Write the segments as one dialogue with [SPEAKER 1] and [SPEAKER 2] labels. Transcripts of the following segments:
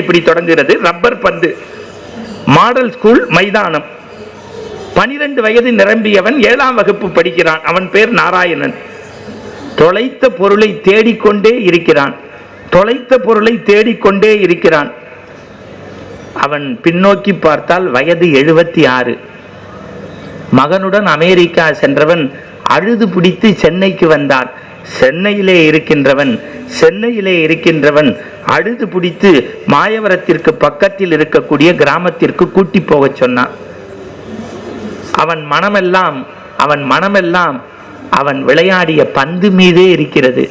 [SPEAKER 1] இப்படி தொடங்குகிறது. ரப்பர் பந்து, மாடல் ஸ்கூல் மைதானம். 12 வயது நிரம்பியவன் 7ஆம் வகுப்பு படிக்கிறான். அவன் பேர் நாராயணன். தொலைத்த பொருளை தேடிக்கொண்டே இருக்கிறான். தொலைத்த பொருளை தேடிக்கொண்டே இருக்கிறான். அவன் பின்னோக்கி பார்த்தால் வயது 76. மகனுடன் அமெரிக்கா சென்றவன் அழுது பிடித்து சென்னைக்கு வந்தான். சென்னையிலே இருக்கின்றவன் அழுது பிடித்து மாயவரத்திற்கு பக்கத்தில் இருக்கக்கூடிய கிராமத்திற்கு கூட்டி போக சொன்னான். அவன் மனமெல்லாம் அவன் விளையாடிய பந்து மீதே இருக்கிறது.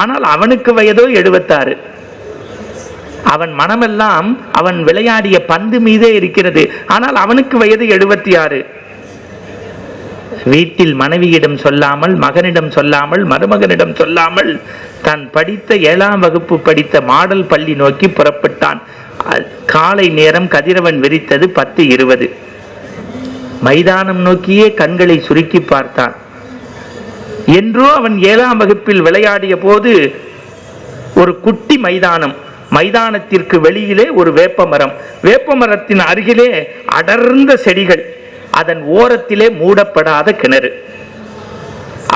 [SPEAKER 1] ஆனால் அவனுக்கு வயதோ 76. அவன் மனமெல்லாம் அவன் விளையாடிய பந்து மீதே இருக்கிறது. ஆனால் அவனுக்கு வயது 76. வீட்டில் மனைவியிடம் சொல்லாமல், மகனிடம் சொல்லாமல், மருமகனிடம் சொல்லாமல் தான் படித்த 7ஆம் வகுப்பு படித்த மாடல் பள்ளி நோக்கி புறப்பட்டான். காலை நேரம் கதிரவன் விரித்தது 10:20. மைதானம் நோக்கியே கண்களை சுருக்கி பார்த்தான். என்றோ அவன் 7ஆம் வகுப்பில் விளையாடிய போது ஒரு குட்டி மைதானம். மைதானத்திற்கு வெளியிலே ஒரு வேப்பமரம். வேப்பமரத்தின் அருகிலே அடர்ந்த செடிகள். அதன் ஓரத்திலே மூடப்படாத கிணறு.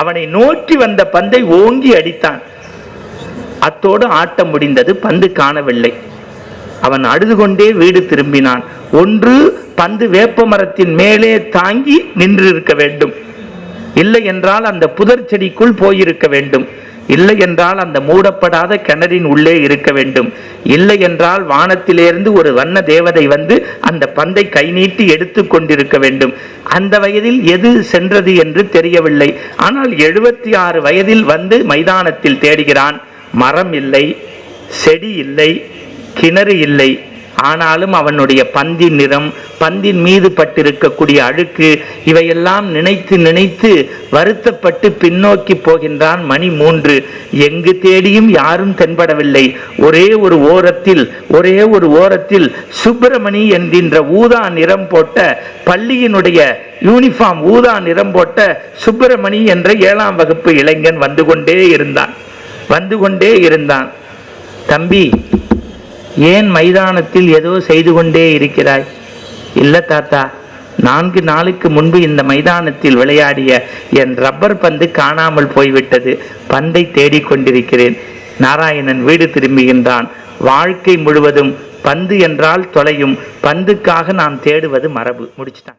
[SPEAKER 1] அவனை நோக்கி வந்த பந்தை ஓங்கி அடித்தான். அத்தோடு ஆட்டம் முடிந்தது. பந்து காணவில்லை. அவன் அழுது கொண்டே வீடு திரும்பினான். ஒன்று பந்து வேப்பமரத்தின் மேலே தாங்கி நின்று இருக்க வேண்டும், இல்லை என்றால் அந்த புதர் செடிக்குள் போயிருக்க வேண்டும், இல்லை என்றால் அந்த மூடப்படாத கிணறின் உள்ளே இருக்க வேண்டும், இல்லை என்றால் வானத்திலிருந்து ஒரு வண்ண தேவதை வந்து அந்த பந்தை கை நீட்டி எடுத்து கொண்டிருக்க வேண்டும். அந்த வயதில் எது சென்றது என்று தெரியவில்லை. ஆனால் 76 வயதில் வந்து மைதானத்தில் தேடுகிறான். மரம் இல்லை, செடி இல்லை, கிணறு இல்லை. ஆனாலும் அவனுடைய பந்தின் நிறம், பந்தின் மீது பட்டிருக்கக்கூடிய அழுக்கு, இவையெல்லாம் நினைத்து நினைத்து வருத்தப்பட்டு பின்னோக்கி போகின்றான். மணி 3. எங்கு தேடியும் யாரும் தென்படவில்லை. ஒரே ஒரு ஓரத்தில் சுப்பிரமணி என்கின்ற ஊதா நிறம் போட்ட, பள்ளியினுடைய யூனிஃபார்ம் ஊதா நிறம் போட்ட சுப்பிரமணி என்ற 7ஆம் வகுப்பு இளைஞன் வந்து கொண்டே இருந்தான். தம்பி, ஏன் மைதானத்தில் ஏதோ செய்து கொண்டே இருக்கிறாய்? இல்ல தாத்தா, 4 நாளுக்கு முன்பு இந்த மைதானத்தில் விளையாடிய என் ரப்பர் பந்து காணாமல் போய்விட்டது. பந்தை தேடிக்கொண்டிருக்கிறேன். நாராயணன் வீடு திரும்புகின்றான். வாழ்க்கை முழுவதும் பந்து என்றால் தொலையும், பந்துக்காக நாம் தேடுவது மரபு. முடிச்சிட்டான்.